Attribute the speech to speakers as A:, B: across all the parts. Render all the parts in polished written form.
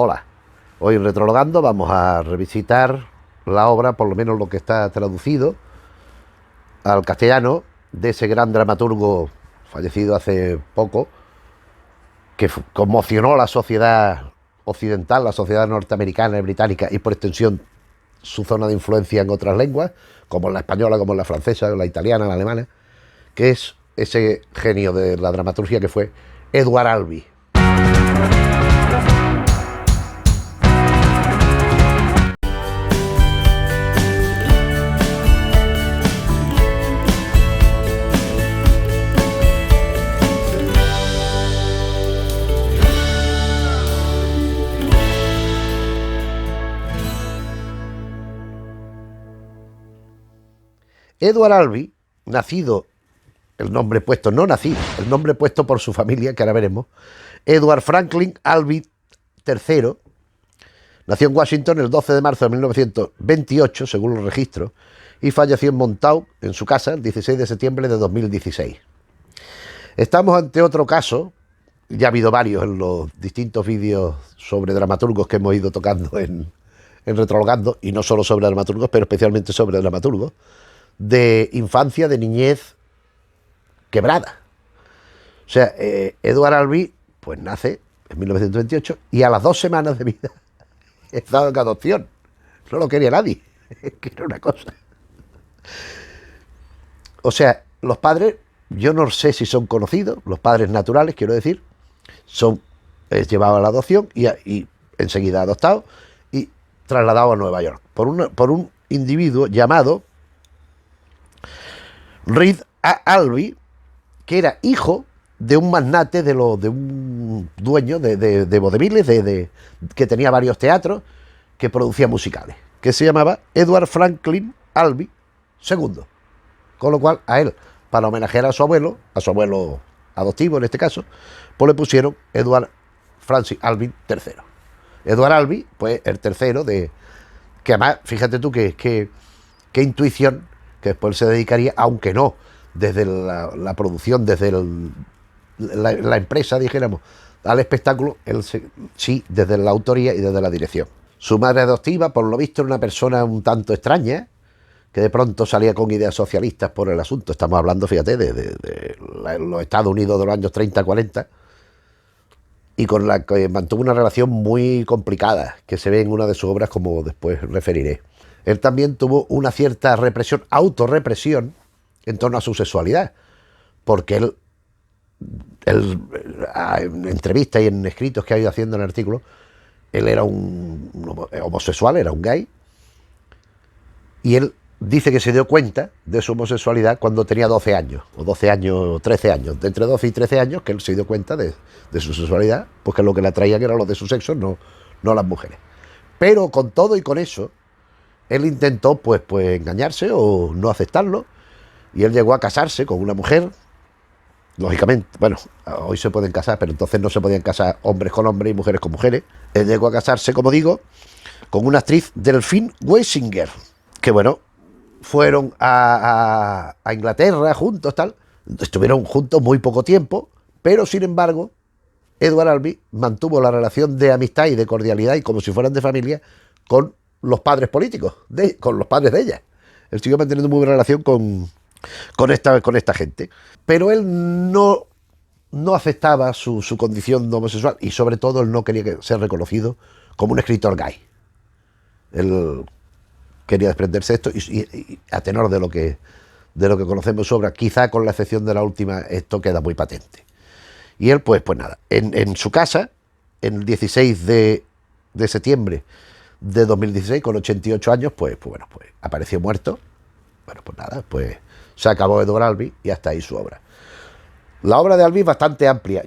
A: Hola, hoy en Retrologando vamos a revisitar la obra, por lo menos lo que está traducido al castellano, de ese gran dramaturgo fallecido hace poco, que conmocionó a la sociedad occidental, la sociedad norteamericana y británica, y por extensión su zona de influencia en otras lenguas, como la española, como la francesa, la italiana, la alemana, que es ese genio de la dramaturgia que fue Edward Albee. Edward Albee, nacido, el nombre puesto, no nacido, el nombre puesto por su familia, que ahora veremos, Edward Franklin Albee III, nació en Washington el 12 de marzo de 1928, según los registros, y falleció en Montauk, en su casa, el 16 de septiembre de 2016. Estamos ante otro caso, ya ha habido varios en los distintos vídeos sobre dramaturgos que hemos ido tocando en Retrologando, y no solo sobre dramaturgos, pero especialmente sobre dramaturgos, de infancia, de niñez quebrada. O sea, Edward Albee pues nace en 1928 y a las 2 semanas de vida es dado en adopción. No lo quería nadie. Es que era una cosa. O sea, los padres, yo no sé si son conocidos, los padres naturales, quiero decir, es llevado a la adopción y enseguida adoptado y trasladado a Nueva York por un individuo llamado Reed Albee, que era hijo de un magnate, de un dueño de vaudevilles, que tenía varios teatros, que producía musicales, que se llamaba Edward Franklin Albee II. Con lo cual, a él, para homenajear a su abuelo adoptivo en este caso, pues le pusieron Edward Francis Albee III. Edward Albee, pues el tercero que además, fíjate tú qué intuición, que después se dedicaría, aunque no desde la producción, desde la empresa, dijéramos, al espectáculo, él sí, desde la autoría y desde la dirección. Su madre adoptiva, por lo visto, era una persona un tanto extraña, que de pronto salía con ideas socialistas por el asunto. Estamos hablando, fíjate, de los Estados Unidos de los años 30-40, y con la que mantuvo una relación muy complicada, que se ve en una de sus obras, como después referiré. Él también tuvo una cierta represión, autorrepresión, en torno a su sexualidad, porque él en entrevistas y en escritos que ha ido haciendo en artículos, él era un homosexual, era un gay, y él dice que se dio cuenta de su homosexualidad cuando tenía 12 años, o 12 años, o 13 años, de entre 12 y 13 años, que él se dio cuenta de su sexualidad, porque lo que le atraían era los de su sexo, no las mujeres. Pero con todo y con eso, él intentó pues engañarse o no aceptarlo, y él llegó a casarse con una mujer. Lógicamente, bueno, hoy se pueden casar, pero entonces no se podían casar hombres con hombres y mujeres con mujeres. Él llegó a casarse, como digo, con una actriz, Delphine Weisinger, que bueno, fueron a Inglaterra juntos, tal. Estuvieron juntos muy poco tiempo, pero sin embargo, Edward Albee mantuvo la relación de amistad y de cordialidad, y como si fueran de familia, con los padres políticos, con los padres de ella. Él siguió manteniendo muy buena relación con esta gente. Pero él no aceptaba su condición homosexual, y sobre todo él no quería ser reconocido como un escritor gay. Él quería desprenderse de esto, y a tenor de lo que conocemos su obra, quizá con la excepción de la última, esto queda muy patente. Y él, pues nada, en su casa, el 16 de septiembre de 2016, con 88 años, pues apareció muerto. Bueno, pues nada, pues se acabó Edward Albee y hasta ahí su obra. La obra de Albee es bastante amplia.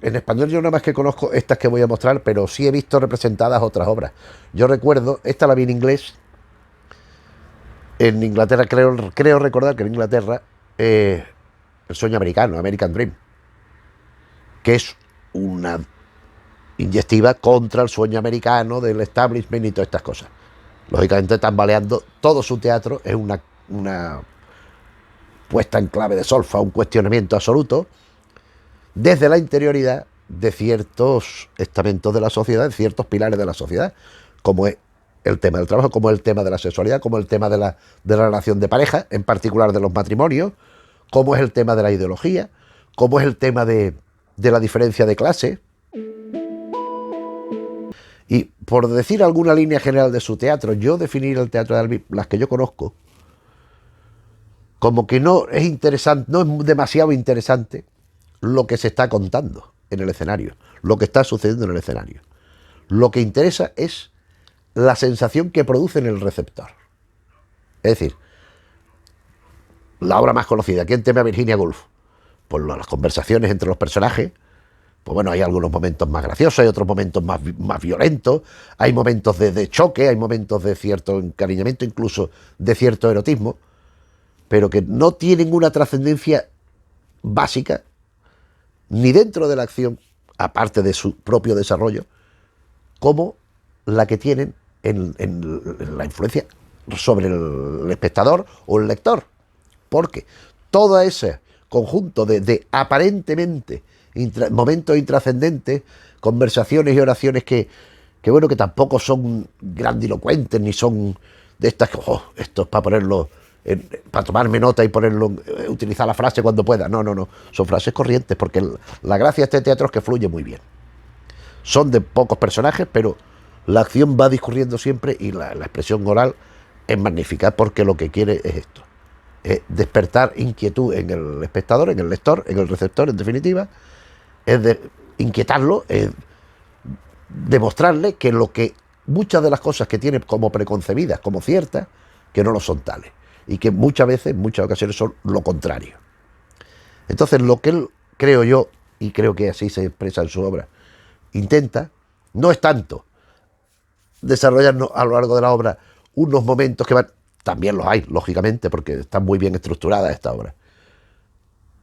A: En español yo nada más que conozco estas que voy a mostrar, pero sí he visto representadas otras obras. Yo recuerdo, esta la vi en inglés, en Inglaterra, creo recordar que en Inglaterra, El sueño americano, American Dream, que es una inyectiva contra el sueño americano del establishment y todas estas cosas. Lógicamente tambaleando todo su teatro, es una puesta en clave de solfa, un cuestionamiento absoluto desde la interioridad de ciertos estamentos de la sociedad, de ciertos pilares de la sociedad, como es el tema del trabajo, como es el tema de la sexualidad, como es el tema de la relación de pareja, en particular de los matrimonios, como es el tema de la ideología, como es el tema de la diferencia de clase. Y por decir alguna línea general de su teatro, yo definiría el teatro de Albi, las que yo conozco, como que no es interesante, no es demasiado interesante lo que se está contando en el escenario, lo que está sucediendo en el escenario. Lo que interesa es la sensación que produce en el receptor. Es decir, la obra más conocida, ¿quién teme a Virginia Woolf? Pues las conversaciones entre los personajes. Pues bueno, hay algunos momentos más graciosos, hay otros momentos más violentos, hay momentos de choque, hay momentos de cierto encariñamiento, incluso de cierto erotismo, pero que no tienen una trascendencia básica, ni dentro de la acción, aparte de su propio desarrollo, como la que tienen en la influencia sobre el espectador o el lector. Porque todo ese conjunto de aparentemente momentos intrascendentes, conversaciones y oraciones que bueno, que tampoco son grandilocuentes, ni son de estas que, esto es para ponerlo, para tomarme nota y ponerlo, utilizar la frase cuando pueda. No, son frases corrientes, porque la gracia de este teatro es que fluye muy bien. Son de pocos personajes, pero la acción va discurriendo siempre y la expresión oral es magnífica, porque lo que quiere es esto, es despertar inquietud en el espectador, en el lector, en el receptor, en definitiva, es de inquietarlo, es demostrarle que muchas de las cosas que tiene como preconcebidas, como ciertas, que no lo son tales, y que muchas veces, en muchas ocasiones, son lo contrario. Entonces, lo que él, creo yo, y creo que así se expresa en su obra, intenta, no es tanto desarrollarnos a lo largo de la obra unos momentos que van, también los hay, lógicamente, porque están muy bien estructuradas esta obra,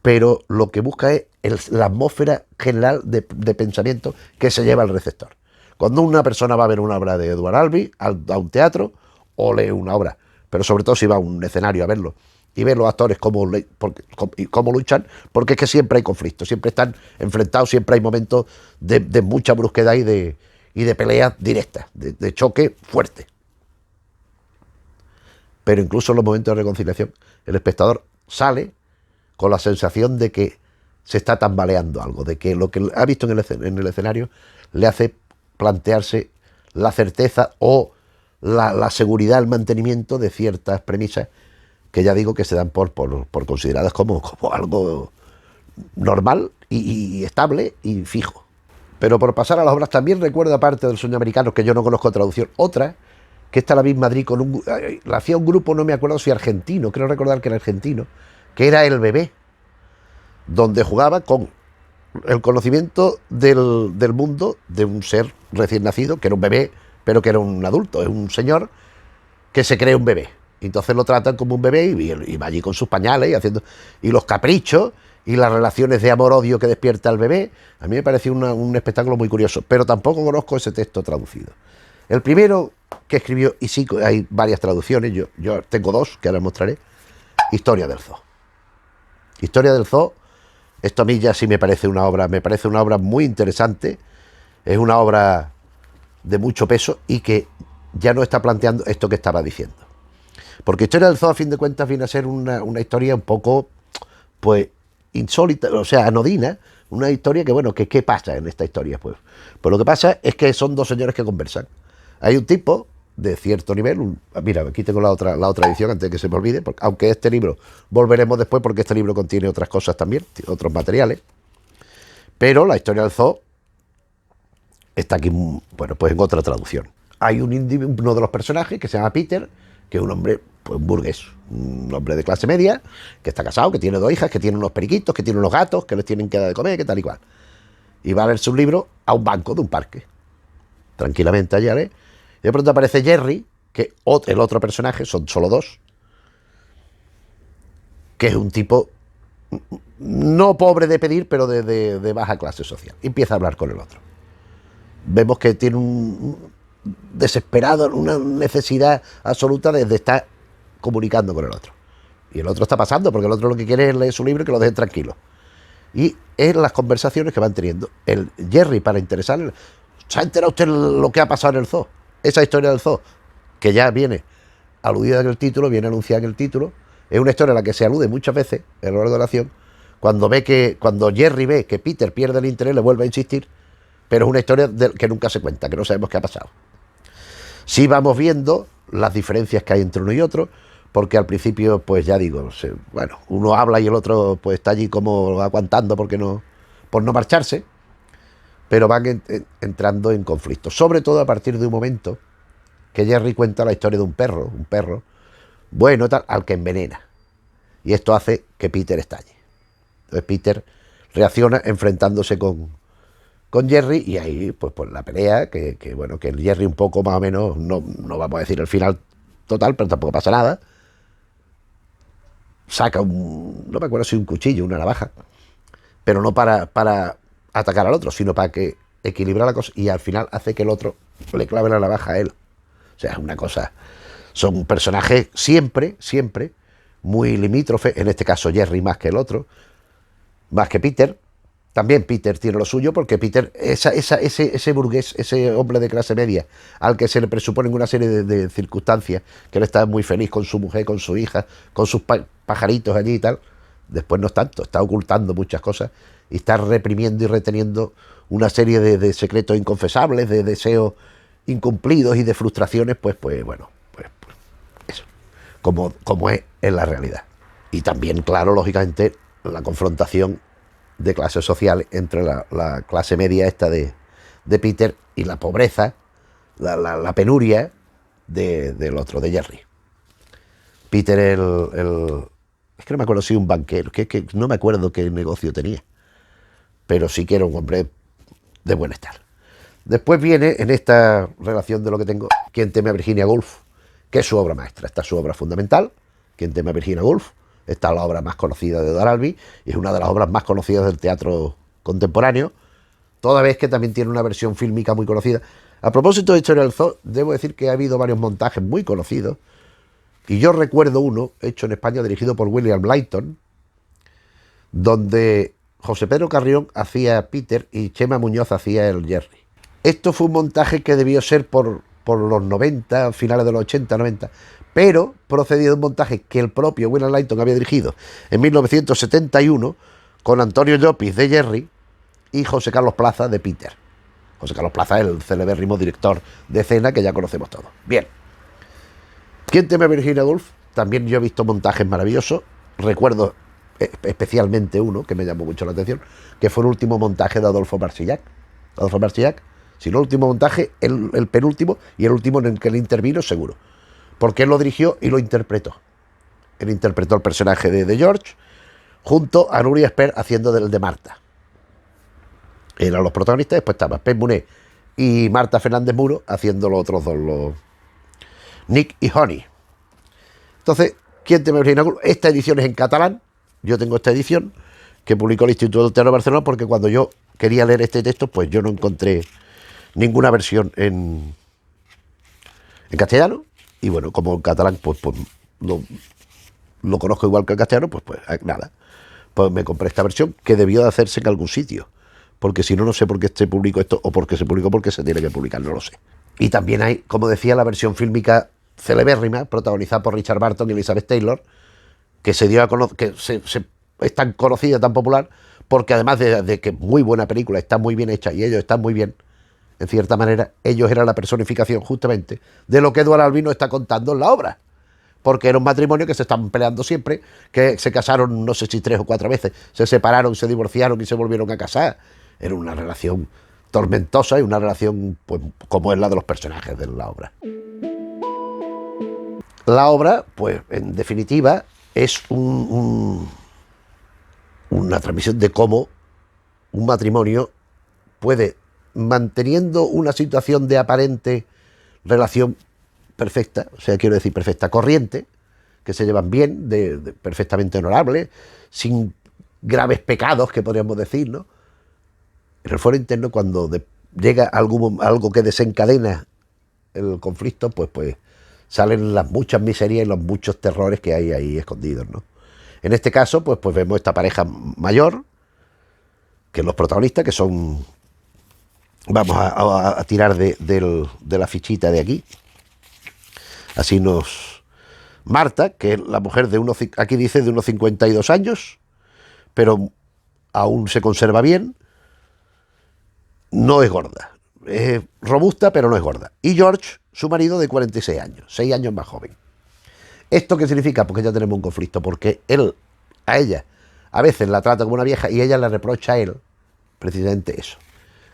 A: pero lo que busca es la atmósfera general de pensamiento que se lleva al receptor. Cuando una persona va a ver una obra de Edward Albee, a un teatro, o lee una obra, pero sobre todo si va a un escenario a verlo, y ver los actores cómo luchan, porque es que siempre hay conflictos, siempre están enfrentados, siempre hay momentos de mucha brusquedad y de peleas directas, de choque fuerte. Pero incluso en los momentos de reconciliación, el espectador sale con la sensación de que se está tambaleando algo, de que lo que ha visto en el escenario le hace plantearse la certeza o la seguridad, el mantenimiento de ciertas premisas que ya digo que se dan por consideradas como algo normal y estable y fijo. Pero por pasar a las obras, también recuerdo, aparte del Sueño Americano, que yo no conozco traducción, otra, que está la misma Madrid con la hacía un grupo, no me acuerdo si argentino, creo recordar que era argentino, que era El Bebé, donde jugaba con el conocimiento del mundo de un ser recién nacido, que era un bebé, pero que era un adulto, es un señor que se cree un bebé. Entonces lo tratan como un bebé y va allí con sus pañales y los caprichos y las relaciones de amor-odio que despierta el bebé. A mí me pareció un espectáculo muy curioso, pero tampoco conozco ese texto traducido. El primero que escribió, y sí, hay varias traducciones, yo tengo dos, que ahora mostraré, Historia del Zoo. Historia del Zoo, esto a mí ya sí me parece una obra muy interesante, es una obra de mucho peso y que ya no está planteando esto que estaba diciendo. Porque Historia del Zoo, a fin de cuentas, viene a ser una historia un poco, pues, insólita, o sea, anodina, una historia que, bueno, ¿qué pasa en esta historia? Pues lo que pasa es que son dos señores que conversan. Hay un tipo de cierto nivel, mira, aquí tengo la otra edición antes de que se me olvide, porque, aunque este libro volveremos después porque este libro contiene otras cosas también, otros materiales, pero la Historia del Zoo está aquí, bueno, pues en otra traducción. Hay uno de los personajes que se llama Peter, que es un hombre, pues un burgués, un hombre de clase media, que está casado, que tiene dos hijas, que tiene unos periquitos, que tiene unos gatos, que les tienen que dar de comer, que tal y cual. Y va a leerse un libro a un banco de un parque. Tranquilamente allá, ¿eh? Y de pronto aparece Jerry, que el otro personaje, son solo dos, que es un tipo no pobre de pedir, pero de baja clase social. Y empieza a hablar con el otro. Vemos que tiene un desesperado, una necesidad absoluta de estar comunicando con el otro. Y el otro está pasando, porque el otro lo que quiere es leer su libro y que lo dejen tranquilo. Y es las conversaciones que van teniendo. El Jerry, para interesarle, ¿se ha enterado usted lo que ha pasado en el zoo? Esa historia del zoo, que ya viene aludida en el título, viene anunciada en el título, es una historia a la que se alude muchas veces a lo largo de la acción. Cuando Jerry ve que Peter pierde el interés, le vuelve a insistir, pero es una historia que nunca se cuenta, que no sabemos qué ha pasado. Sí vamos viendo las diferencias que hay entre uno y otro, porque al principio, pues ya digo, bueno, uno habla y el otro pues está allí como aguantando por no marcharse, pero van entrando en conflicto, sobre todo a partir de un momento que Jerry cuenta la historia de un perro bueno tal, al que envenena, y esto hace que Peter estalle. Entonces Peter reacciona enfrentándose con Jerry, y ahí pues la pelea, bueno, que el Jerry un poco más o menos, no vamos a decir el final total, pero tampoco pasa nada, saca no me acuerdo si un cuchillo, una navaja, pero no para atacar al otro, sino para que equilibrar la cosa, y al final hace que el otro le clave la navaja a él. O sea, es una cosa, son personajes siempre muy limítrofes, en este caso Jerry más que el otro, más que Peter. También Peter tiene lo suyo, porque Peter, ese burgués, ese hombre de clase media, al que se le presuponen una serie de circunstancias, que él está muy feliz con su mujer, con su hija, con sus pajaritos allí y tal, después no es tanto, está ocultando muchas cosas y está reprimiendo y reteniendo una serie de secretos inconfesables, de deseos incumplidos y de frustraciones, pues bueno, pues eso, como es en la realidad. Y también, claro, lógicamente, la confrontación de clases sociales entre la clase media esta de Peter y la pobreza, la penuria del otro, de Jerry. Peter es que no me acuerdo si un banquero, que no me acuerdo qué negocio tenía, pero sí que era un hombre de buen estar. Después viene, en esta relación de lo que tengo, Quien teme a Virginia Woolf, que es su obra maestra. Esta es su obra fundamental, Quien teme a Virginia Woolf. Esta es la obra más conocida de Edward Albee y es una de las obras más conocidas del teatro contemporáneo, toda vez que también tiene una versión fílmica muy conocida. A propósito de Historia del Zoo, debo decir que ha habido varios montajes muy conocidos, y yo recuerdo uno hecho en España dirigido por William Layton, donde José Pedro Carrión hacía Peter y Chema Muñoz hacía el Jerry. Esto fue un montaje que debió ser por los 90, finales de los 80, 90, pero procedía de un montaje que el propio William Layton había dirigido en 1971 con Antonio Llopis de Jerry y José Carlos Plaza de Peter. José Carlos Plaza es el celebérrimo director de escena que ya conocemos todos. Bien. ¿Quién teme a Virginia Woolf? También yo he visto montajes maravillosos. Recuerdo especialmente uno que me llamó mucho la atención, que fue el último montaje de Adolfo Marsillac. Adolfo Marsillac, si no el último montaje, el penúltimo, y el último en el que él intervino, seguro. Porque él lo dirigió y lo interpretó. Él interpretó el personaje de George, junto a Nuria Espert haciendo del de Marta. Eran los protagonistas, después estaba Pep Munet y Marta Fernández Muro haciendo los otros dos, los Nick y Honey. Entonces, ¿quién te me Virginia Woolf? Esta edición es en catalán. Yo tengo esta edición que publicó el Instituto del Teatro de Barcelona, porque cuando yo quería leer este texto, pues yo no encontré ninguna versión en castellano. Y bueno, como en catalán pues lo conozco igual que en castellano, pues nada. Pues me compré esta versión, que debió de hacerse en algún sitio, porque si no, no sé por qué se publicó esto, o porque se publicó porque se tiene que publicar, no lo sé. Y también hay, como decía, la versión fílmica celebérrima, protagonizada por Richard Burton y Elizabeth Taylor, que se dio a conocer, que es tan conocida, tan popular, porque además de que muy buena película, está muy bien hecha y ellos están muy bien, en cierta manera, ellos eran la personificación justamente de lo que Edward Albee nos está contando en la obra. Porque era un matrimonio que se estaban peleando siempre, que se casaron no sé si 3 o 4 veces, se separaron, se divorciaron y se volvieron a casar. Era una relación tormentosa y una relación pues como es la de los personajes de la obra. La obra, pues en definitiva, es una transmisión de cómo un matrimonio puede, manteniendo una situación de aparente relación perfecta, o sea, quiero decir perfecta, corriente, que se llevan bien, perfectamente honorables, sin graves pecados, que podríamos decir, ¿no? En el foro interno, cuando llega algo que desencadena el conflicto, pues salen las muchas miserias y los muchos terrores que hay ahí escondidos, ¿no? En este caso, pues vemos esta pareja mayor, que los protagonistas, que son... Vamos a tirar de la fichita de aquí. Así nos... Marta, que es la mujer de unos... Aquí dice de unos 52 años, pero aún se conserva bien. No es gorda. Es robusta, pero no es gorda. Y George, su marido, de 46 años, 6 años más joven. ¿Esto qué significa? Porque ya tenemos un conflicto, porque él, a ella, a veces la trata como una vieja y ella le reprocha a él precisamente eso,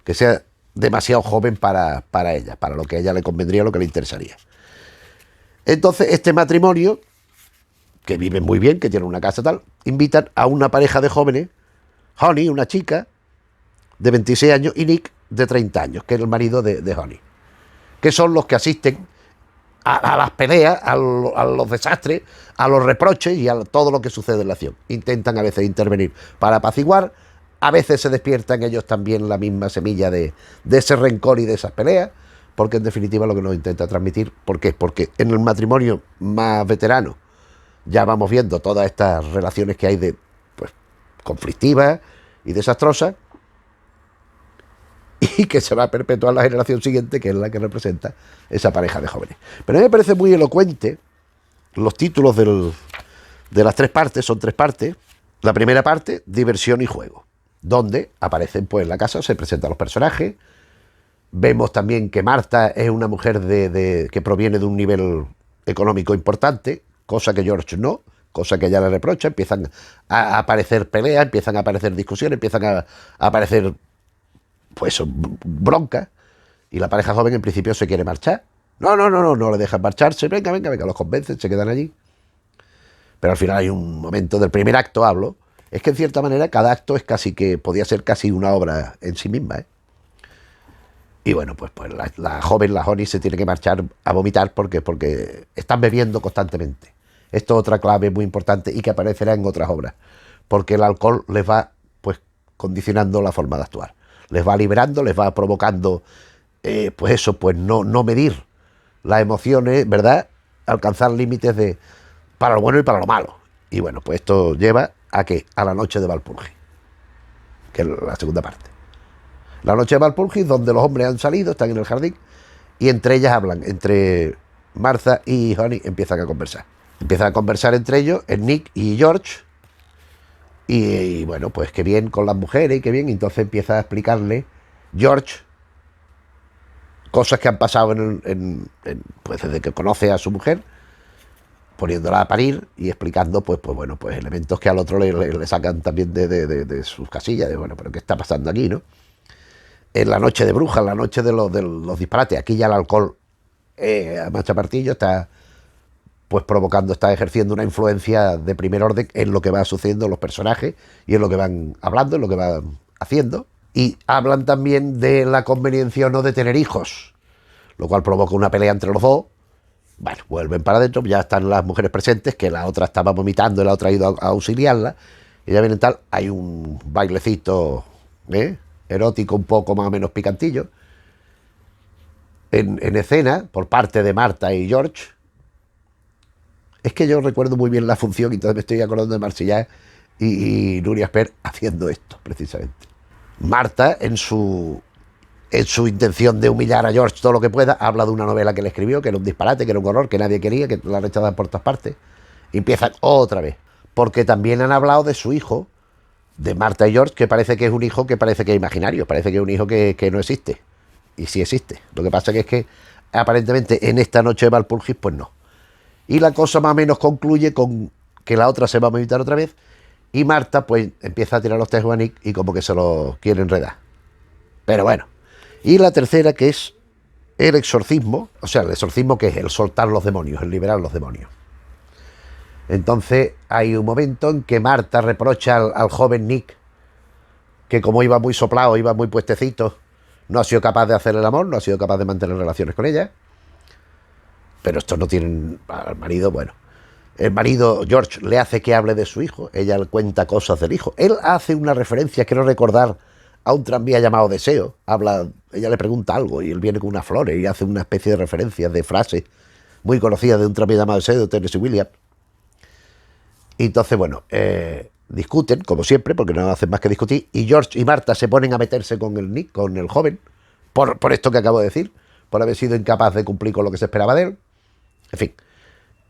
A: que sea demasiado joven para ella, para lo que a ella le convendría, lo que le interesaría. Entonces, este matrimonio, que viven muy bien, que tienen una casa tal, invitan a una pareja de jóvenes, Honey, una chica de 26 años, y Nick, de 30 años, que es el marido de Honey, que son los que asisten a las peleas, a los desastres, a los reproches y a todo lo que sucede en la acción. Intentan a veces intervenir para apaciguar, a veces se despiertan ellos también la misma semilla de ese rencor y de esas peleas, porque en definitiva lo que nos intenta transmitir, ¿por qué? Porque en el matrimonio más veterano ya vamos viendo todas estas relaciones que hay de, pues, conflictivas y desastrosas, y que se va a perpetuar la generación siguiente, que es la que representa esa pareja de jóvenes. Pero a mí me parece muy elocuente los títulos de las tres partes, son tres partes. La primera parte, diversión y juego, donde aparecen, pues en la casa se presentan los personajes. Vemos también que Marta es una mujer que proviene de un nivel económico importante, cosa que George no, cosa que ella le reprocha. Empiezan a aparecer peleas, empiezan a aparecer discusiones, empiezan a aparecer, pues, bronca, y la pareja joven en principio se quiere marchar. No le dejan marcharse, venga, los convencen, se quedan allí. Pero al final hay un momento del primer acto, hablo, es que en cierta manera cada acto es casi que, podía ser casi una obra en sí misma, ¿eh? Y bueno, pues la joven, la Honey, se tiene que marchar a vomitar porque están bebiendo constantemente. Esto es otra clave muy importante y que aparecerá en otras obras, porque el alcohol les va, pues, condicionando la forma de actuar. Les va liberando, les va provocando, pues eso, pues no medir las emociones, ¿verdad? Alcanzar límites para lo bueno y para lo malo. Y bueno, pues esto lleva a ¿qué? A la noche de Walpurgis, que es la segunda parte. La noche de Walpurgis, donde los hombres han salido, están en el jardín, y entre ellas hablan, entre Martha y Honey empiezan a conversar. Empiezan a conversar entre ellos, en Nick y George. Y bueno, pues qué bien con las mujeres y qué bien. Entonces empieza a explicarle George cosas que han pasado pues desde que conoce a su mujer, poniéndola a parir y explicando pues bueno, pues elementos que al otro le sacan también de sus casillas, de bueno, pero ¿qué está pasando aquí, no? En la noche de brujas, la noche de los disparates, aquí ya el alcohol a machapartillo está, pues, provocando, está ejerciendo una influencia de primer orden en lo que va sucediendo los personajes y en lo que van hablando, en lo que van haciendo. Y hablan también de la conveniencia o no de tener hijos, lo cual provoca una pelea entre los dos. Bueno, vuelven para adentro, ya están las mujeres presentes, que la otra estaba vomitando y la otra ha ido a auxiliarla, y ya vienen tal, hay un bailecito erótico un poco más o menos picantillo en escena por parte de Marta y George. Es que yo recuerdo muy bien la función y entonces me estoy acordando de Marsillá y Nuria Esper haciendo esto, precisamente. Marta, en su intención de humillar a George todo lo que pueda, habla de una novela que le escribió, que era un disparate, que era un horror, que nadie quería, que la rechazaban por todas partes. Y empiezan otra vez, porque también han hablado de su hijo, de Marta y George, que parece que es un hijo que parece que es imaginario, parece que es un hijo que no existe. Y sí existe. Lo que pasa que es que aparentemente en esta noche de Walpurgis, pues no. Y la cosa más o menos concluye con que la otra se va a vomitar otra vez y Marta pues empieza a tirar los tejos a Nick y como que se lo quiere enredar. Pero bueno. Y la tercera, que es el exorcismo, o sea, el exorcismo, que es el soltar los demonios, el liberar los demonios. Entonces hay un momento en que Marta reprocha al joven Nick que, como iba muy soplado, iba muy puestecito, no ha sido capaz de hacer el amor, no ha sido capaz de mantener relaciones con ella. Pero estos no tienen al marido, bueno. El marido, George, le hace que hable de su hijo. Ella le cuenta cosas del hijo. Él hace una referencia, quiero recordar, a un tranvía llamado Deseo. Ella le pregunta algo y él viene con unas flores y hace una especie de referencia, de frase muy conocida de un tranvía llamado Deseo, de Tennessee Williams. Y entonces, bueno, discuten, como siempre, porque no hacen más que discutir, y George y Marta se ponen a meterse con el Nick, con el joven, por esto que acabo de decir, por haber sido incapaz de cumplir con lo que se esperaba de él. En fin,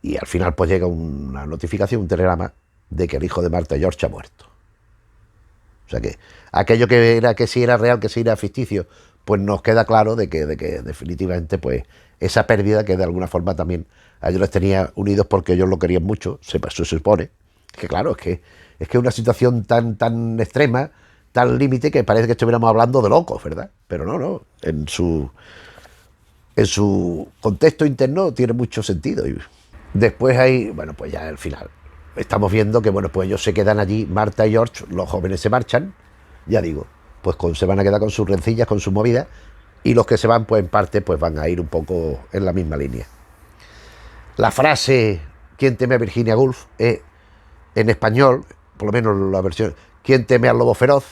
A: y al final pues llega una notificación, un telegrama, de que el hijo de Marta, George, ha muerto. O sea que aquello que era que si era real, que si era ficticio, pues nos queda claro de que definitivamente pues esa pérdida que de alguna forma también a ellos les tenía unidos porque ellos lo querían mucho, se supone. Que claro, es que una situación tan extrema, tan límite, que parece que estuviéramos hablando de locos, ¿verdad? Pero no, en su contexto interno tiene mucho sentido. Y después hay, bueno, pues ya al final estamos viendo que, bueno, pues ellos se quedan allí, Marta y George, los jóvenes se marchan, ya digo, pues se van a quedar con sus rencillas, con sus movidas, y los que se van, pues en parte, pues van a ir un poco en la misma línea. La frase "¿Quién teme a Virginia Woolf?" es, en español, por lo menos la versión "¿Quién teme al lobo feroz?",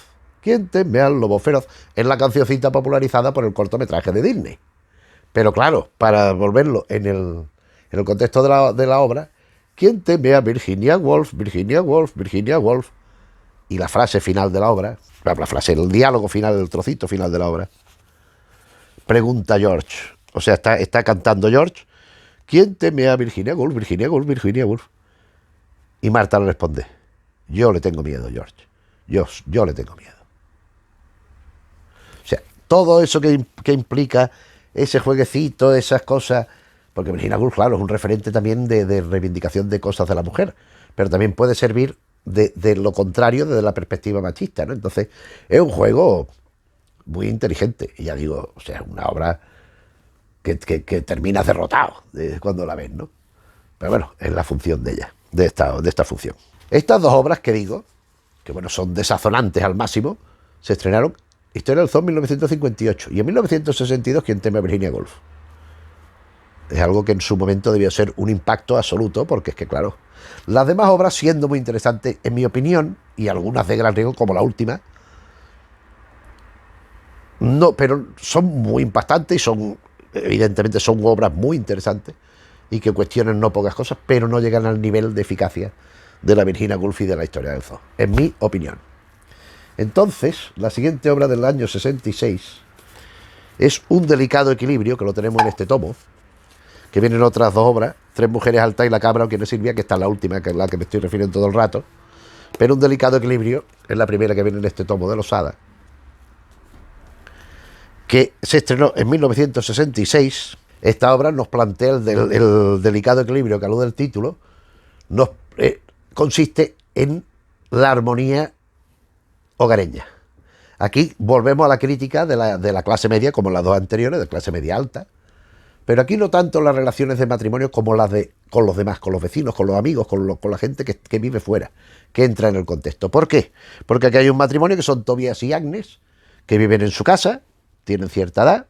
A: "¿Quién teme al lobo feroz?", es la cancioncita popularizada por el cortometraje de Disney. Pero claro, para volverlo en el contexto de la obra, "¿Quién teme a Virginia Woolf? Virginia Woolf, Virginia Woolf". Y la frase final de la obra, la frase, el diálogo final, el trocito final de la obra, pregunta George, o sea, está cantando George, "¿Quién teme a Virginia Woolf? Virginia Woolf, Virginia Woolf". Y Marta le responde, "Yo le tengo miedo, George. Yo le tengo miedo". O sea, todo eso que implica ese jueguecito, esas cosas, porque Virginia Woolf, claro, es un referente también de reivindicación de cosas de la mujer, pero también puede servir de lo contrario desde la perspectiva machista, ¿no? Entonces, es un juego muy inteligente, y ya digo, o sea, una obra que terminas derrotado cuando la ves, ¿no? Pero bueno, es la función de ella, de esta función. Estas dos obras que digo, que bueno, son desazonantes al máximo, se estrenaron Historia del Zoo en 1958 y en 1962 "Quién teme a Virginia Woolf". Es algo que en su momento debió ser un impacto absoluto, porque es que claro, las demás obras, siendo muy interesantes en mi opinión, y algunas de gran riesgo como la última, no, pero son muy impactantes y son, evidentemente son obras muy interesantes y que cuestionan no pocas cosas, pero no llegan al nivel de eficacia de la Virginia Woolf y de la Historia del Zoo, en mi opinión. Entonces, la siguiente obra del año 66 es Un delicado equilibrio, que lo tenemos en este tomo, que vienen otras dos obras, Tres mujeres altas y La cabra, aunque no Silvia, que está en la última, que es la que me estoy refiriendo todo el rato, pero Un delicado equilibrio es la primera que viene en este tomo de Losada, que se estrenó en 1966. Esta obra nos plantea el delicado equilibrio que alude el título, consiste en la armonía hogareña. Aquí volvemos a la crítica de la clase media, como las dos anteriores, de clase media alta, pero aquí no tanto las relaciones de matrimonio como las con los demás, con los vecinos, con los amigos, con la gente que vive fuera, que entra en el contexto. ¿Por qué? Porque aquí hay un matrimonio que son Tobias y Agnes, que viven en su casa, tienen cierta edad,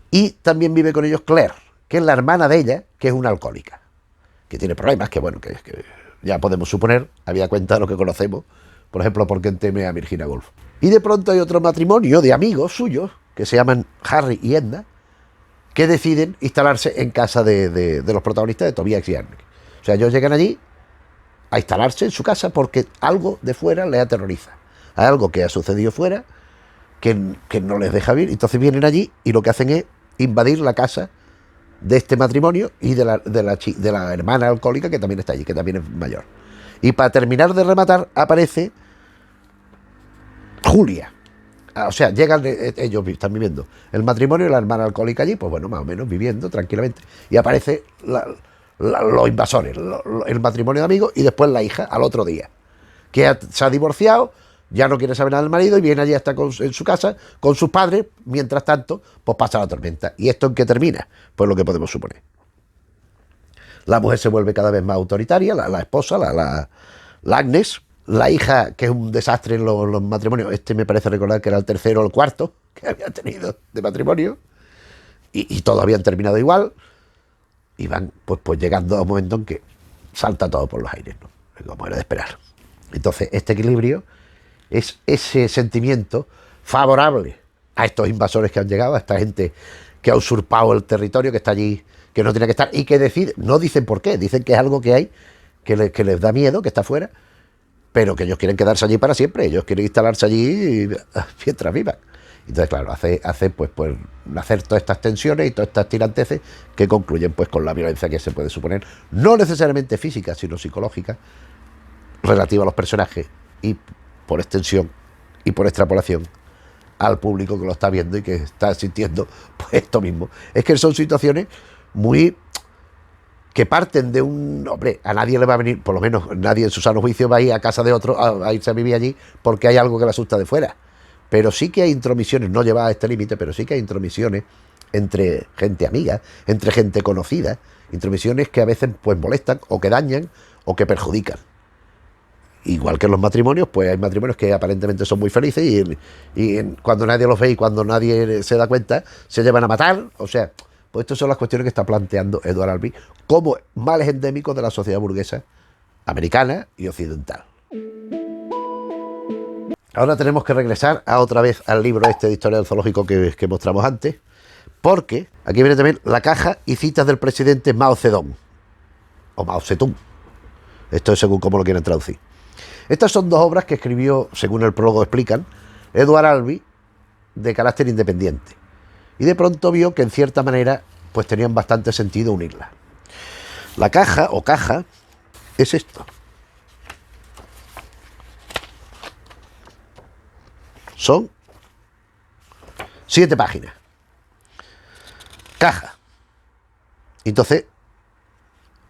A: y también vive con ellos Claire, que es la hermana de ella, que es una alcohólica, que tiene problemas, que bueno, que ya podemos suponer, habida cuenta de lo que conocemos, por ejemplo, por Quién teme a Virginia Woolf. Y de pronto hay otro matrimonio de amigos suyos, que se llaman Harry y Edna, que deciden instalarse en casa de los protagonistas, de Tobias y Agnes. O sea, ellos llegan allí a instalarse en su casa porque algo de fuera les aterroriza. Hay algo que ha sucedido fuera que no les deja vivir. Entonces vienen allí y lo que hacen es invadir la casa de este matrimonio y de la hermana alcohólica, que también está allí, que también es mayor. Y para terminar de rematar aparece Julia. O sea, llegan, ellos están viviendo el matrimonio y la hermana alcohólica allí, pues bueno, más o menos viviendo tranquilamente. Y aparece los invasores, el matrimonio de amigos, y después la hija al otro día, que se ha divorciado, ya no quiere saber nada del marido y viene allí hasta en su casa con sus padres. Mientras tanto, pues pasa la tormenta. ¿Y esto en qué termina? Pues lo que podemos suponer. La mujer se vuelve cada vez más autoritaria, la esposa, la Agnes. La hija, que es un desastre en los matrimonios. Me parece recordar que era el tercero o el cuarto que había tenido de matrimonio. Y todos habían terminado igual. Y van pues llegando a un momento en que salta todo por los aires, ¿no? Como era de esperar. Entonces, este equilibrio es ese sentimiento favorable a estos invasores que han llegado, a esta gente que ha usurpado el territorio, que está allí, que no tiene que estar, y que decide, no dicen por qué, dicen que es algo que hay que les da miedo, que está fuera, pero que ellos quieren quedarse allí para siempre, ellos quieren instalarse allí mientras vivan. Entonces, claro, hace pues nacer todas estas tensiones y todas estas tiranteces que concluyen pues con la violencia que se puede suponer, no necesariamente física, sino psicológica, relativa a los personajes y, por extensión y por extrapolación, al público que lo está viendo y que está sintiendo pues esto mismo. Es que son situaciones muy que parten de un... Hombre, a nadie le va a venir, por lo menos nadie en su sano juicio va a ir a casa de otro a irse a vivir allí porque hay algo que le asusta de fuera. Pero sí que hay intromisiones, no llevadas a este límite, pero sí que hay intromisiones entre gente amiga, entre gente conocida, intromisiones que a veces pues molestan o que dañan o que perjudican. Igual que en los matrimonios, pues hay matrimonios que aparentemente son muy felices y cuando nadie los ve y cuando nadie se da cuenta, se llevan a matar. O sea, pues estas son las cuestiones que está planteando Edward Albee como males endémicos de la sociedad burguesa americana y occidental. Ahora tenemos que regresar otra vez al libro este de historia del zoológico que mostramos antes, porque aquí viene también La caja y citas del presidente Mao Zedong, o Mao Zedong. Esto es según cómo lo quieran traducir. Estas son dos obras que escribió, según el prólogo explican, Edward Albee, de carácter independiente. Y de pronto vio que en cierta manera pues tenían bastante sentido unirlas. La caja, o caja, es esto. Son 7 páginas. Caja. Entonces,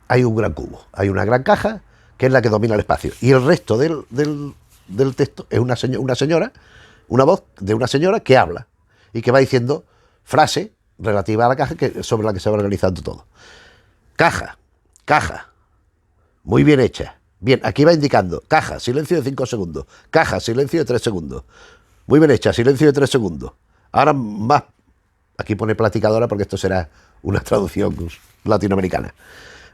A: hay un gran cubo, hay una gran caja que es la que domina el espacio. Y el resto del texto es una señora, una voz de una señora que habla y que va diciendo frase relativa a la caja sobre la que se va organizando todo. Caja, caja, muy bien hecha. Bien, aquí va indicando caja, silencio de 5 segundos. Caja, silencio de 3 segundos. Muy bien hecha, silencio de 3 segundos. Ahora más, aquí pone platicadora porque esto será una traducción latinoamericana.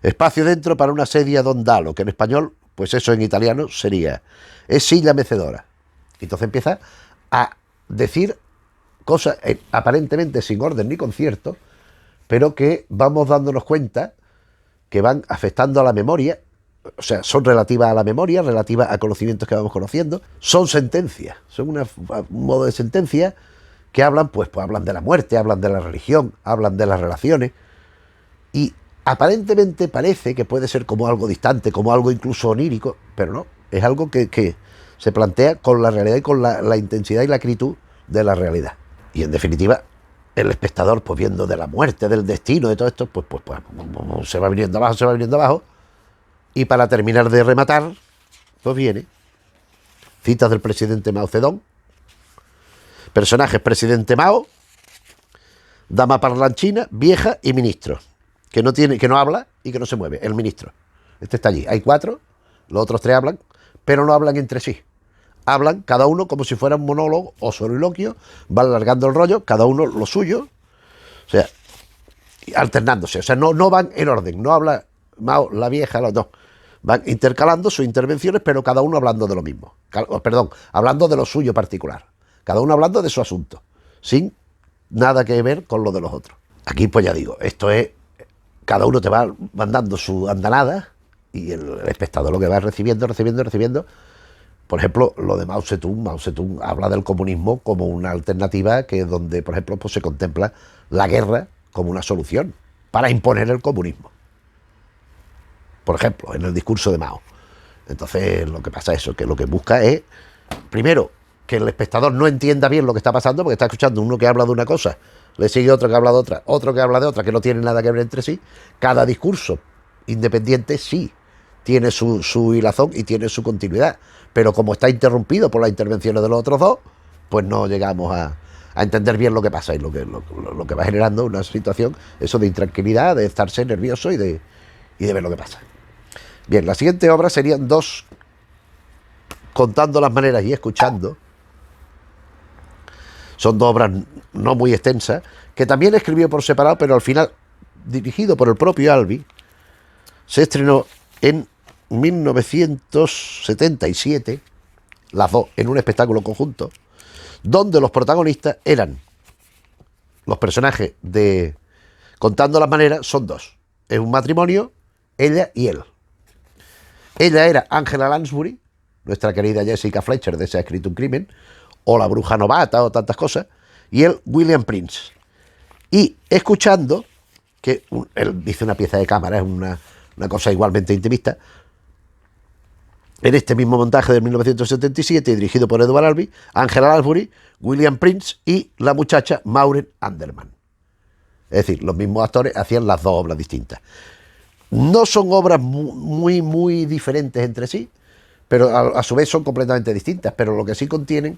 A: Espacio dentro para una sedia dondalo, que en español, pues eso en italiano sería, es silla mecedora. Entonces empieza a decir cosas aparentemente sin orden ni concierto, pero que vamos dándonos cuenta que van afectando a la memoria, o sea, son relativas a la memoria, relativas a conocimientos que vamos conociendo, son sentencias, son un modo de sentencia que hablan, pues hablan de la muerte, hablan de la religión, hablan de las relaciones, y aparentemente parece que puede ser como algo distante, como algo incluso onírico, pero no, es algo que se plantea con la realidad y con la intensidad y la acritud de la realidad. Y en definitiva, el espectador, pues viendo de la muerte, del destino, de todo esto, pues se va viniendo abajo, y para terminar de rematar, pues viene citas del presidente Mao Zedong, personajes presidente Mao, dama parlanchina, vieja y ministro, que no habla y que no se mueve, el ministro. Este está allí, hay 4, los otros 3 hablan, pero no hablan entre sí. Hablan cada uno como si fuera un monólogo o soliloquio, van alargando el rollo, cada uno lo suyo, o sea, alternándose, o sea, no van en orden, no habla Mao, la vieja, los dos. Van intercalando sus intervenciones, pero cada uno hablando de lo mismo. Perdón, hablando de lo suyo particular. Cada uno hablando de su asunto, sin nada que ver con lo de los otros. Aquí, pues ya digo, esto es, cada uno te va mandando su andanada y el espectador lo que va recibiendo. Por ejemplo, lo de Mao Zedong habla del comunismo como una alternativa que donde, por ejemplo, pues se contempla la guerra como una solución para imponer el comunismo. Por ejemplo, en el discurso de Mao. Entonces, lo que pasa es eso, que lo que busca es, primero, que el espectador no entienda bien lo que está pasando, porque está escuchando uno que habla de una cosa, le sigue otro que habla de otra, otro que habla de otra, que no tiene nada que ver entre sí. Cada discurso independiente sí tiene su hilazón y tiene su continuidad, pero como está interrumpido por las intervenciones de los otros dos, pues no llegamos a entender bien lo que pasa y lo que va generando una situación, eso de intranquilidad, de estarse nervioso y de ver lo que pasa. Bien, la siguiente obra serían 2, contando las maneras y escuchando. Son 2 obras no muy extensas, que también escribió por separado, pero al final, dirigido por el propio Albee, se estrenó en 1977, las 2 en un espectáculo conjunto, donde los protagonistas eran los personajes de Contando las maneras, son 2. Es un matrimonio, ella y él. Ella era Angela Lansbury, nuestra querida Jessica Fletcher de Se ha escrito un crimen, o La bruja novata, o tantas cosas, y él, William Prince. Y escuchando, que él dice una pieza de cámara, es una cosa igualmente intimista, en este mismo montaje de 1977, dirigido por Edward Albee, Angela Lansbury, William Prince y la muchacha Maureen Anderman. Es decir, los mismos actores hacían las dos obras distintas. No son obras muy diferentes entre sí, pero a su vez son completamente distintas, pero lo que sí contienen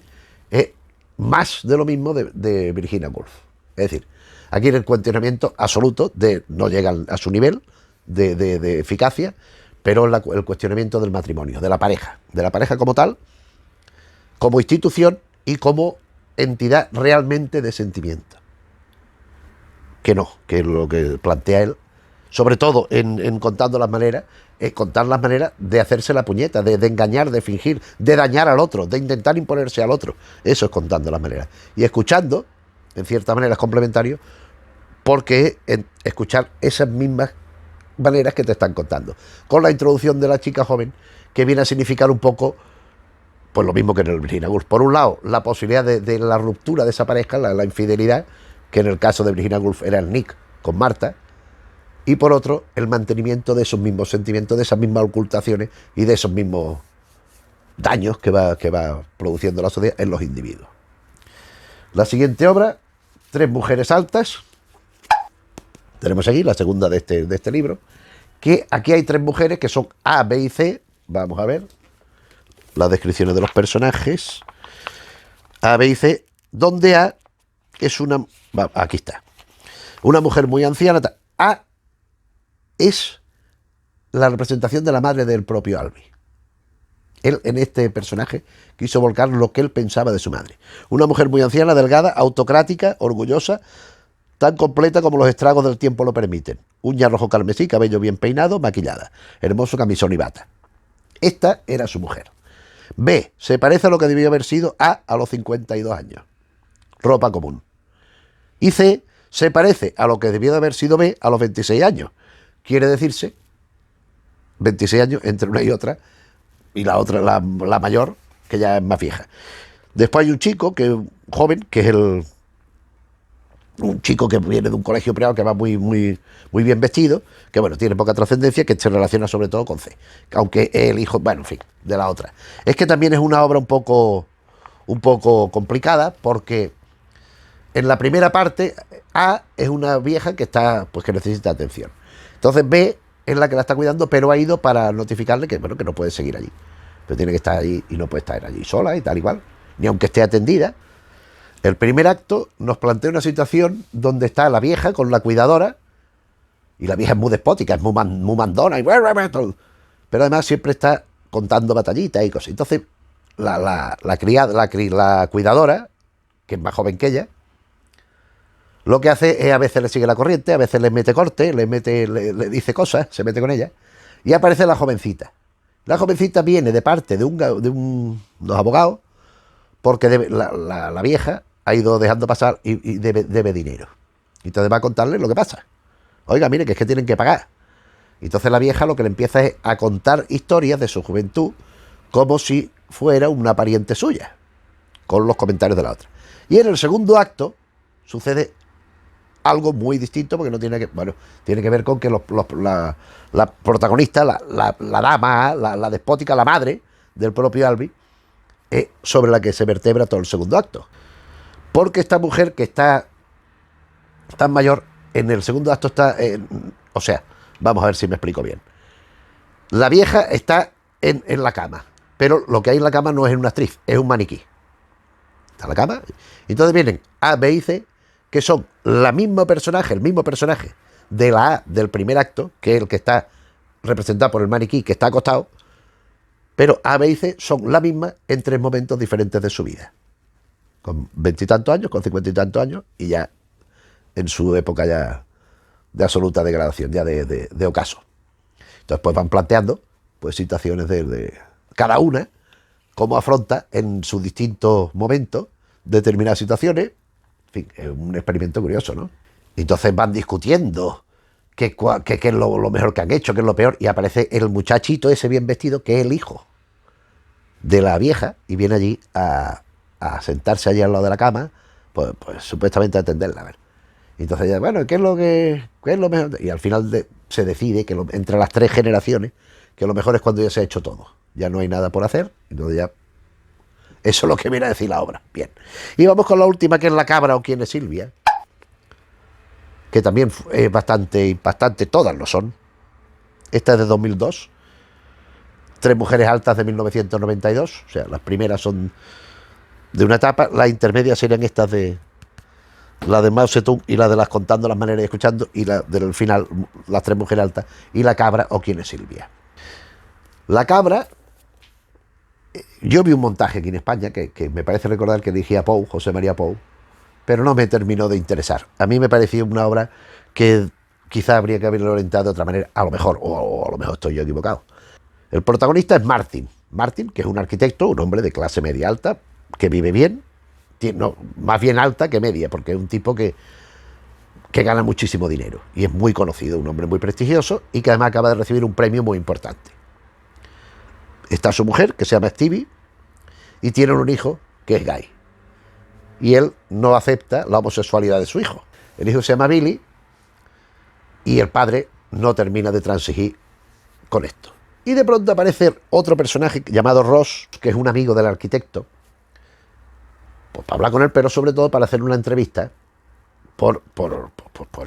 A: es más de lo mismo de Virginia Woolf. Es decir, aquí el cuestionamiento absoluto no llegan a su nivel de eficacia, pero el cuestionamiento del matrimonio, de la pareja como tal, como institución y como entidad realmente de sentimiento. Que no, que es lo que plantea él, sobre todo en contando las maneras, es contar las maneras de hacerse la puñeta, de engañar, de fingir, de dañar al otro, de intentar imponerse al otro. Eso es contando las maneras. Y escuchando, en cierta manera es complementario, porque escuchar esas mismas maneras que te están contando, con la introducción de la chica joven, que viene a significar un poco pues lo mismo que en el Virginia Woolf. Por un lado, la posibilidad de la ruptura de esa pareja, la infidelidad, que en el caso de Virginia Woolf era el Nick con Marta, y por otro, el mantenimiento de esos mismos sentimientos, de esas mismas ocultaciones y de esos mismos daños que va produciendo la sociedad en los individuos. La siguiente obra, Tres mujeres altas. Tenemos aquí la segunda de este libro, que aquí hay tres mujeres que son A, B y C. Vamos a ver las descripciones de los personajes. A, B y C, donde A es una... Aquí está. Una mujer muy anciana. A es la representación de la madre del propio Albee. Él, en este personaje, quiso volcar lo que él pensaba de su madre. Una mujer muy anciana, delgada, autocrática, orgullosa, tan completa como los estragos del tiempo lo permiten. Uña rojo carmesí, cabello bien peinado, maquillada. Hermoso camisón y bata. Esta era su mujer. B, se parece a lo que debió haber sido A los 52 años. Ropa común. Y C, se parece a lo que debió de haber sido B a los 26 años. Quiere decirse 26 años entre una y otra, y la otra, la mayor, que ya es más vieja. Después hay un chico, joven, que es un chico que viene de un colegio privado, que va muy bien vestido, que bueno, tiene poca trascendencia, que se relaciona sobre todo con C, aunque es el hijo, bueno, en fin, de la otra. Es que también es una obra un poco complicada, porque en la primera parte A es una vieja que está, pues que necesita atención. Entonces B es la que la está cuidando, pero ha ido para notificarle que bueno, que no puede seguir allí, pero tiene que estar allí y no puede estar allí sola y tal igual, ni aunque esté atendida. El primer acto nos plantea una situación donde está la vieja con la cuidadora, y la vieja es muy despótica, es muy mandona, pero además siempre está contando batallitas y cosas. Entonces la cuidadora, que es más joven que ella, lo que hace es a veces le sigue la corriente, a veces le mete corte, le dice cosas, se mete con ella, y aparece la jovencita. La jovencita viene de parte de unos abogados, porque la vieja ha ido dejando pasar y debe dinero. Y entonces va a contarle lo que pasa. Oiga, mire, que es que tienen que pagar. Y entonces la vieja lo que le empieza es a contar historias de su juventud como si fuera una pariente suya, con los comentarios de la otra. Y en el segundo acto sucede algo muy distinto, porque no tiene que ver con que la protagonista, la dama, la despótica, la madre del propio Albee, es sobre la que se vertebra todo el segundo acto. Porque esta mujer que está tan mayor, en el segundo acto está... o sea, vamos a ver si me explico bien. La vieja está en la cama, pero lo que hay en la cama no es una actriz, es un maniquí. Está en la cama. Entonces vienen A, B y C, que son el mismo personaje de la A del primer acto, que es el que está representado por el maniquí que está acostado, pero A, B y C son la misma en tres momentos diferentes de su vida. Con 20 y tantos años, con 50 y tantos años, y ya en su época ya de absoluta degradación, ya de ocaso. Entonces pues van planteando pues situaciones de cada una, cómo afronta en sus distintos momentos determinadas situaciones. En fin, es un experimento curioso, ¿no? Entonces van discutiendo qué es lo mejor que han hecho, qué es lo peor, y aparece el muchachito ese bien vestido, que es el hijo de la vieja, y viene allí a sentarse allí al lado de la cama, pues supuestamente a atenderla, a ver. Y entonces ella, bueno, qué es lo mejor? Y al final se decide que entre las 3 generaciones, que lo mejor es cuando ya se ha hecho todo. Ya no hay nada por hacer, entonces ya... Eso es lo que viene a decir la obra. Bien. Y vamos con la última, que es La cabra o quién es Silvia, que también es bastante impactante, todas lo son. Esta es de 2002. 3 mujeres altas de 1992, o sea, las primeras son de una etapa, las intermedias serían estas de la de Mao Zedong y la de las contando las maneras y escuchando, y la del final, las 3 mujeres altas, y La cabra o quién es Silvia. La cabra, yo vi un montaje aquí en España que me parece recordar que dirigía Pou, José María Pou, pero no me terminó de interesar. A mí me pareció una obra que quizá habría que haberlo orientado de otra manera, a lo mejor, o a lo mejor estoy yo equivocado. El protagonista es Martin. Martin, que es un arquitecto, un hombre de clase media alta, que vive bien, no, más bien alta que media, porque es un tipo que gana muchísimo dinero y es muy conocido, un hombre muy prestigioso y que además acaba de recibir un premio muy importante. Está su mujer, que se llama Stevie, y tienen un hijo que es gay. Y él no acepta la homosexualidad de su hijo. El hijo se llama Billy y el padre no termina de transigir con esto. Y de pronto aparece otro personaje llamado Ross, que es un amigo del arquitecto, pues para hablar con él, pero sobre todo para hacer una entrevista por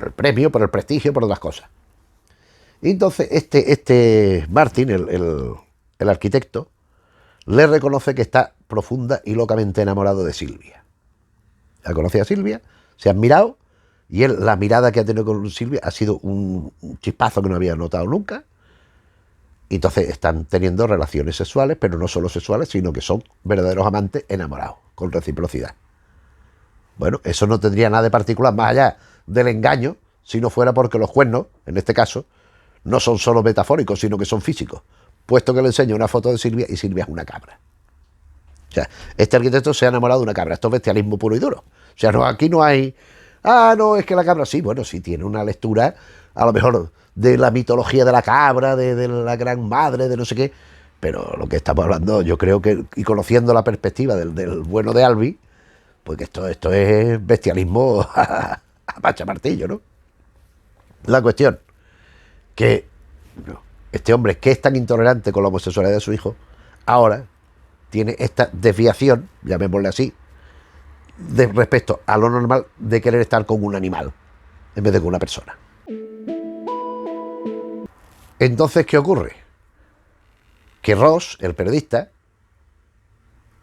A: el premio, por el prestigio, por otras cosas. Y entonces este Martin, el arquitecto, le reconoce que está profunda y locamente enamorado de Silvia. La conocía a Silvia, se han mirado, y él, la mirada que ha tenido con Silvia ha sido un chispazo que no había notado nunca. Y entonces están teniendo relaciones sexuales, pero no solo sexuales, sino que son verdaderos amantes enamorados, con reciprocidad. Bueno, eso no tendría nada de particular, más allá del engaño, si no fuera porque los cuernos, en este caso, no son solo metafóricos, sino que son físicos, puesto que le enseño una foto de Silvia y Silvia es una cabra. O sea, este arquitecto se ha enamorado de una cabra. Esto es bestialismo puro y duro. O sea, no, aquí no hay... Ah, no, es que la cabra sí, bueno, sí tiene una lectura, a lo mejor, de la mitología de la cabra, de la gran madre, de no sé qué, pero lo que estamos hablando, yo creo que, y conociendo la perspectiva del bueno de Albi, pues que esto es bestialismo a pacha martillo, ¿no? La cuestión, que este hombre, que es tan intolerante con la homosexualidad de su hijo, ahora tiene esta desviación, llamémosle así, respecto a lo normal de querer estar con un animal en vez de con una persona. Entonces, ¿qué ocurre? Que Ross, el periodista,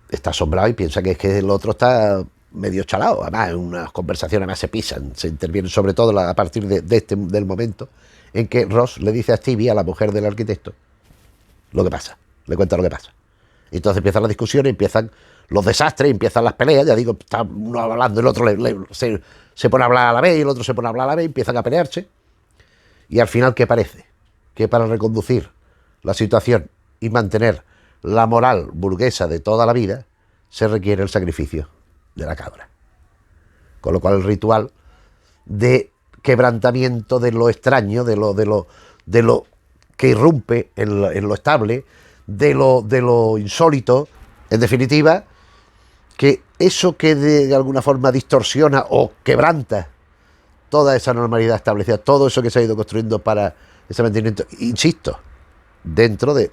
A: está asombrado y piensa que es que el otro está medio chalado. Además, en unas conversaciones además se pisan, se intervienen, sobre todo a partir del momento en que Ross le dice a Stevie, a la mujer del arquitecto, lo que pasa, le cuenta lo que pasa. Y entonces empiezan las discusiones, empiezan los desastres, empiezan las peleas. Ya digo, está uno hablando, el otro se pone a hablar a la vez y el otro se pone a hablar a la vez, empiezan a pelearse. Y al final, ¿qué parece? Que para reconducir la situación y mantener la moral burguesa de toda la vida, se requiere el sacrificio de la cabra. Con lo cual el ritual de quebrantamiento de lo extraño, de lo que irrumpe en lo estable, de lo insólito, en definitiva, que eso que de alguna forma distorsiona o quebranta toda esa normalidad establecida, todo eso que se ha ido construyendo para ese mantenimiento, insisto, dentro de,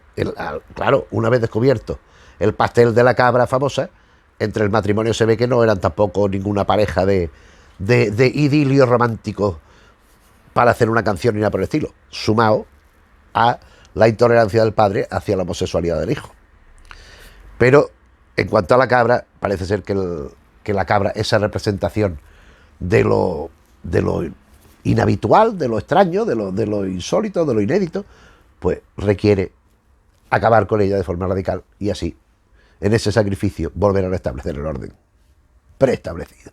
A: claro, una vez descubierto el pastel de la cabra famosa, entre el matrimonio se ve que no eran tampoco ninguna pareja de idilio romántico para hacer una canción ni nada por el estilo, sumado a la intolerancia del padre hacia la homosexualidad del hijo. Pero en cuanto a la cabra, parece ser que la cabra, esa representación de lo inhabitual, de lo extraño, de lo insólito, de lo inédito, pues requiere acabar con ella de forma radical y así, en ese sacrificio, volver a restablecer el orden preestablecido.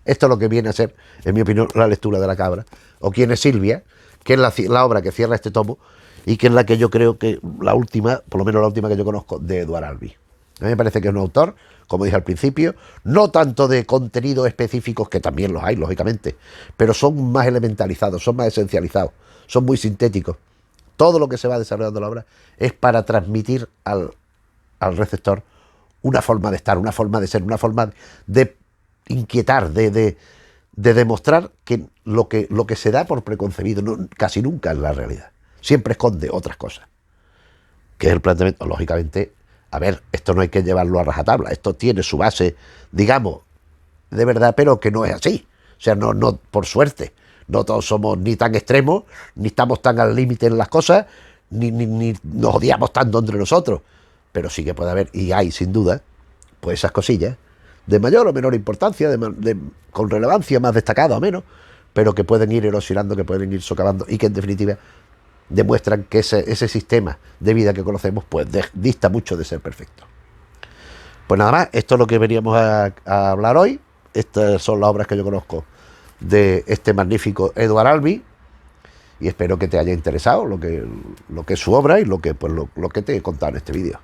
A: Esto es lo que viene a ser, en mi opinión, la lectura de la cabra, o quién es Silvia, que es la obra que cierra este tomo y que es la que yo creo que la última, por lo menos la última que yo conozco, de Edward Albee. A mí me parece que es un autor, como dije al principio, no tanto de contenidos específicos, que también los hay, lógicamente, pero son más elementalizados, son más esencializados, son muy sintéticos. Todo lo que se va desarrollando en la obra es para transmitir al receptor una forma de estar, una forma de ser, una forma de inquietar, de demostrar que lo que se da por preconcebido casi nunca es la realidad. Siempre esconde otras cosas. Que es el planteamiento, lógicamente, a ver, esto no hay que llevarlo a rajatabla, esto tiene su base, digamos, de verdad, pero que no es así. O sea, no por suerte. No todos somos ni tan extremos, ni estamos tan al límite en las cosas, ni nos odiamos tanto entre nosotros. Pero sí que puede haber, y hay sin duda, pues esas cosillas, de mayor o menor importancia, con relevancia más destacada o menos, pero que pueden ir erosionando, que pueden ir socavando y que en definitiva demuestran que ese sistema de vida que conocemos pues dista mucho de ser perfecto. Pues nada más, esto es lo que veníamos a hablar hoy. Estas son las obras que yo conozco de este magnífico Edward Albee, y espero que te haya interesado lo que es su obra y lo que te he contado en este vídeo,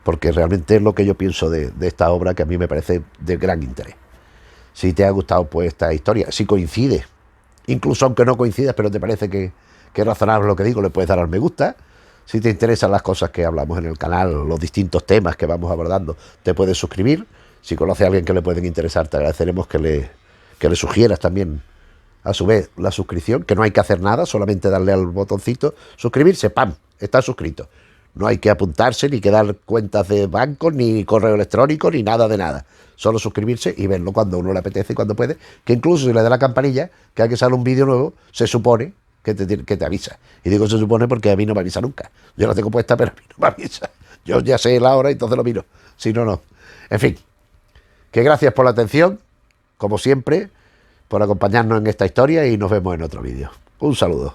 A: porque realmente es lo que yo pienso de esta obra, que a mí me parece de gran interés. Si te ha gustado pues esta historia, si coincide, incluso aunque no coincidas, pero te parece que es razonable lo que digo, le puedes dar al me gusta. Si te interesan las cosas que hablamos en el canal, los distintos temas que vamos abordando, te puedes suscribir. Si conoces a alguien que le pueden interesar, te agradeceremos que le sugieras también a su vez la suscripción, que no hay que hacer nada, solamente darle al botoncito suscribirse, ¡pam!, está suscrito. No hay que apuntarse, ni que dar cuentas de banco, ni correo electrónico, ni nada de nada. Solo suscribirse y verlo cuando uno le apetece y cuando puede, que incluso si le da la campanilla, que hay que sale un vídeo nuevo, se supone que te avisa. Y digo se supone porque a mí no me avisa nunca. Yo la tengo puesta, pero a mí no me avisa. Yo ya sé la hora y entonces lo miro. Si no, no. En fin, que gracias por la atención, como siempre, por acompañarnos en esta historia, y nos vemos en otro vídeo. Un saludo.